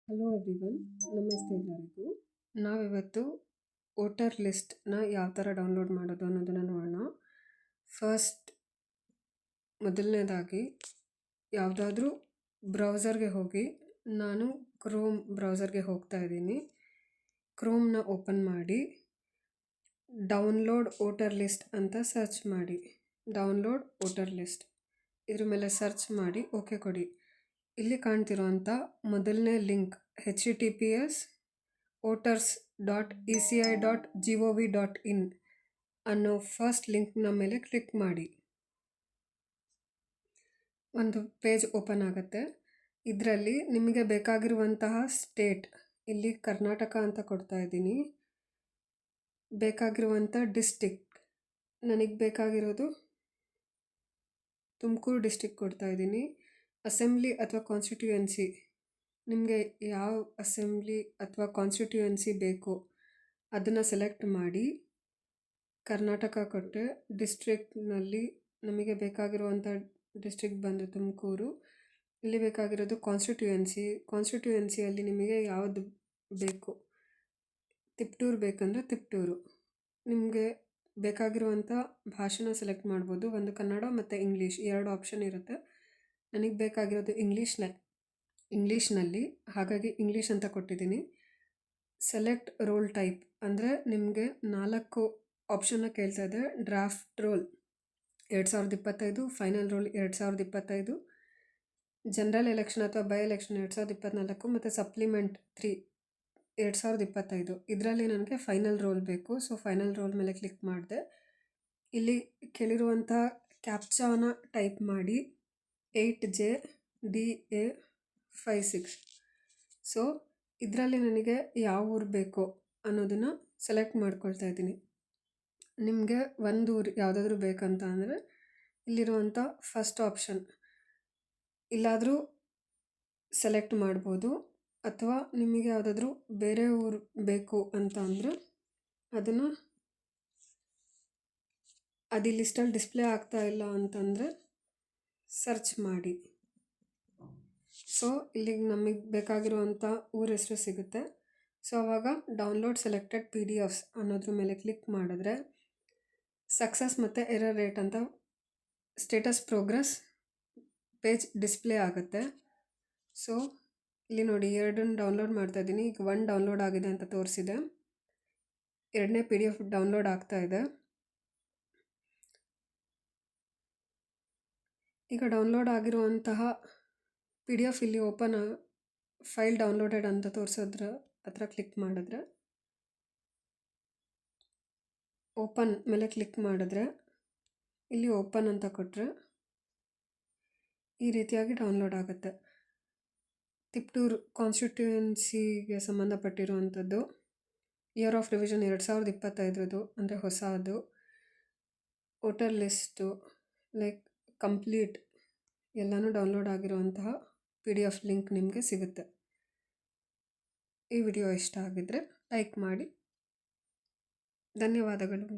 Hello everyone, ನಮಸ್ತೆ ಎಲ್ಲರಿಗೂ. ನಾವಿವತ್ತು ವೋಟರ್ ಲಿಸ್ಟ್ನ ಯಾವ ಥರ ಡೌನ್ಲೋಡ್ ಮಾಡೋದು ಅನ್ನೋದನ್ನು ನೋಡೋಣ. ಮೊದಲನೇದಾಗಿ ಯಾವುದಾದ್ರೂ ಬ್ರೌಸರ್ಗೆ ಹೋಗಿ, ನಾನು ಕ್ರೋಮ್ ಬ್ರೌಸರ್ಗೆ ಹೋಗ್ತಾ ಇದ್ದೀನಿ. ಕ್ರೋಮ್ನ ಓಪನ್ ಮಾಡಿ ಡೌನ್ಲೋಡ್ ವೋಟರ್ ಲಿಸ್ಟ್ ಅಂತ ಸರ್ಚ್ ಮಾಡಿ. ಡೌನ್ಲೋಡ್ ವೋಟರ್ ಲಿಸ್ಟ್ ಇದ್ರ ಮೇಲೆ ಸರ್ಚ್ ಮಾಡಿ ಓಕೆ ಕೊಡಿ. ಇಲ್ಲಿ ಕಾಣ್ತಿರೋಂಥ ಮೊದಲನೇ ಲಿಂಕ್ https://voters.eci.gov.in ಅನ್ನೋ ಫಸ್ಟ್ ಲಿಂಕ್ನ ಮೇಲೆ ಕ್ಲಿಕ್ ಮಾಡಿ. ಒಂದು ಪೇಜ್ ಓಪನ್ ಆಗುತ್ತೆ. ಇದರಲ್ಲಿ ನಿಮಗೆ ಬೇಕಾಗಿರುವಂತಹ ಸ್ಟೇಟ್, ಇಲ್ಲಿ ಕರ್ನಾಟಕ ಅಂತ ಕೊಡ್ತಾ ಇದ್ದೀನಿ. ಬೇಕಾಗಿರುವಂಥ ಡಿಸ್ಟಿಕ್, ನನಗೆ ಬೇಕಾಗಿರೋದು ತುಮಕೂರು ಡಿಸ್ಟಿಕ್ ಕೊಡ್ತಾ ಇದ್ದೀನಿ. ಅಸೆಂಬ್ಲಿ ಅಥವಾ ಕಾನ್ಸ್ಟಿಟ್ಯೂಯೆನ್ಸಿ, ನಿಮಗೆ ಯಾವ ಅಸೆಂಬ್ಲಿ ಅಥವಾ ಕಾನ್ಸ್ಟಿಟ್ಯೂಯೆನ್ಸಿ ಬೇಕು ಅದನ್ನು ಸೆಲೆಕ್ಟ್ ಮಾಡಿ ಕರ್ನಾಟಕ ಕೊಟ್ಟೆ. ಡಿಸ್ಟ್ರಿಕ್ಟ್ನಲ್ಲಿ ನಮಗೆ ಬೇಕಾಗಿರುವಂಥ ಡಿಸ್ಟ್ರಿಕ್ಟ್ ಬಂದು ತುಮಕೂರು. ಇಲ್ಲಿ ಬೇಕಾಗಿರೋದು ಕಾನ್ಸ್ಟಿಟ್ಯೂಯೆನ್ಸಿಯಲ್ಲಿ ನಿಮಗೆ ಯಾವುದು ಬೇಕು, ತಿಪ್ಟೂರು ಬೇಕಂದರೆ ತಿಪ್ಟೂರು. ನಿಮಗೆ ಬೇಕಾಗಿರುವಂಥ ಭಾಷೆನ ಸೆಲೆಕ್ಟ್ ಮಾಡ್ಬೋದು. ಒಂದು ಕನ್ನಡ ಮತ್ತು ಇಂಗ್ಲೀಷ್ 2 ಆಪ್ಷನ್ ಇರುತ್ತೆ. ನನಗೆ ಬೇಕಾಗಿರೋದು ಇಂಗ್ಲೀಷ್ನಲ್ಲಿ, ಹಾಗಾಗಿ ಇಂಗ್ಲೀಷ್ ಅಂತ ಕೊಟ್ಟಿದ್ದೀನಿ. ಸೆಲೆಕ್ಟ್ ರೋಲ್ ಟೈಪ್ ಅಂದರೆ ನಿಮಗೆ 4 ಆಪ್ಷನ್ನ ಕೇಳ್ತಾ ಇದೆ. Draft roll 2025, final roll 2025, general election ಅಥವಾ ಬೈ ಎಲೆಕ್ಷನ್ 2024 ಮತ್ತು ಸಪ್ಲಿಮೆಂಟ್ 3 2025. ಇದರಲ್ಲಿ ನನಗೆ ಫೈನಲ್ ರೋಲ್ ಬೇಕು. ಸೊ ಫೈನಲ್ ರೋಲ್ ಮೇಲೆ ಕ್ಲಿಕ್ ಮಾಡಿದೆ. ಇಲ್ಲಿ ಕೇಳಿರುವಂಥ ಕ್ಯಾಪ್ಚಾನ ಟೈಪ್ ಮಾಡಿ 8JDA56. ಸೊ ಇದರಲ್ಲಿ ನನಗೆ ಯಾವ ಊರು ಬೇಕು ಅನ್ನೋದನ್ನು ಸೆಲೆಕ್ಟ್ ಮಾಡ್ಕೊಳ್ತಾ ಇದ್ದೀನಿ. ನಿಮಗೆ ಒಂದು ಊರು ಯಾವುದಾದ್ರೂ ಬೇಕಂತ ಅಂದರೆ ಇಲ್ಲಿರುವಂಥ ಫಸ್ಟ್ ಆಪ್ಷನ್ ಇಲ್ಲಾದರೂ ಸೆಲೆಕ್ಟ್ ಮಾಡ್ಬೋದು. ಅಥವಾ ನಿಮಗೆ ಯಾವುದಾದ್ರೂ ಬೇರೆ ಊರು ಬೇಕು ಅಂತ ಅಂದರೆ ಅದನ್ನು ಅದು ಲಿಸ್ಟಲ್ಲಿ ಡಿಸ್ಪ್ಲೇ ಆಗ್ತಾ ಇಲ್ಲ ಅಂತಂದರೆ ಸರ್ಚ್ ಮಾಡಿ. ಸೊ ಇಲ್ಲಿಗೆ ನಮಗೆ ಬೇಕಾಗಿರುವಂಥ ಊರ ಹೆಸರು ಸಿಗುತ್ತೆ. ಸೊ ಆವಾಗ ಡೌನ್ಲೋಡ್ ಸೆಲೆಕ್ಟೆಡ್ PDFs ಅನ್ನೋದ್ರ ಮೇಲೆ ಕ್ಲಿಕ್ ಮಾಡಿದ್ರೆ ಸಕ್ಸಸ್ ಮತ್ತು ಎರರ್ ರೇಟ್ ಅಂತ ಸ್ಟೇಟಸ್ ಪ್ರೋಗ್ರೆಸ್ ಪೇಜ್ ಡಿಸ್ಪ್ಲೇ ಆಗುತ್ತೆ. ಸೊ ಇಲ್ಲಿ ನೋಡಿ, 2 ಡೌನ್ಲೋಡ್ ಮಾಡ್ತಾ ಇದ್ದೀನಿ. ಈಗ 1 ಡೌನ್ಲೋಡ್ ಆಗಿದೆ ಅಂತ ತೋರಿಸಿದೆ. 2ನೇ PDF ಡೌನ್ಲೋಡ್ ಆಗ್ತಾ ಇದೆ. ಈಗ ಡೌನ್ಲೋಡ್ ಆಗಿರುವಂತಹ PDF ಇಲ್ಲಿ ಓಪನ್ ಫೈಲ್ ಡೌನ್ಲೋಡೆಡ್ ಅಂತ ತೋರಿಸೋದ್ರ ಹತ್ರ ಕ್ಲಿಕ್ ಮಾಡಿದ್ರೆ, ಓಪನ್ ಮೇಲೆ ಕ್ಲಿಕ್ ಮಾಡಿದ್ರೆ ಇಲ್ಲಿ ಓಪನ್ ಅಂತ ಕೊಟ್ಟರೆ ಈ ರೀತಿಯಾಗಿ ಡೌನ್ಲೋಡ್ ಆಗುತ್ತೆ. ತಿಪ್ಟೂರು ಕಾನ್ಸ್ಟಿಟ್ಯೂಯೆನ್ಸಿಗೆ ಸಂಬಂಧಪಟ್ಟಿರುವಂಥದ್ದು. ಇಯರ್ ಆಫ್ ರಿವಿಷನ್ 2025 ಅಂದರೆ ಹೊಸದು. ವೋಟರ್ ಲಿಸ್ಟು ಲೈಕ್ ಕಂಪ್ಲೀಟ್ ಎಲ್ಲನೂ ಡೌನ್ಲೋಡ್ ಆಗಿರುವಂತಹ PDF ಲಿಂಕ್ ನಿಮಗೆ ಸಿಗುತ್ತೆ. ಈ ವಿಡಿಯೋ ಇಷ್ಟ ಆಗಿದ್ದರೆ ಲೈಕ್ ಮಾಡಿ. ಧನ್ಯವಾದಗಳು.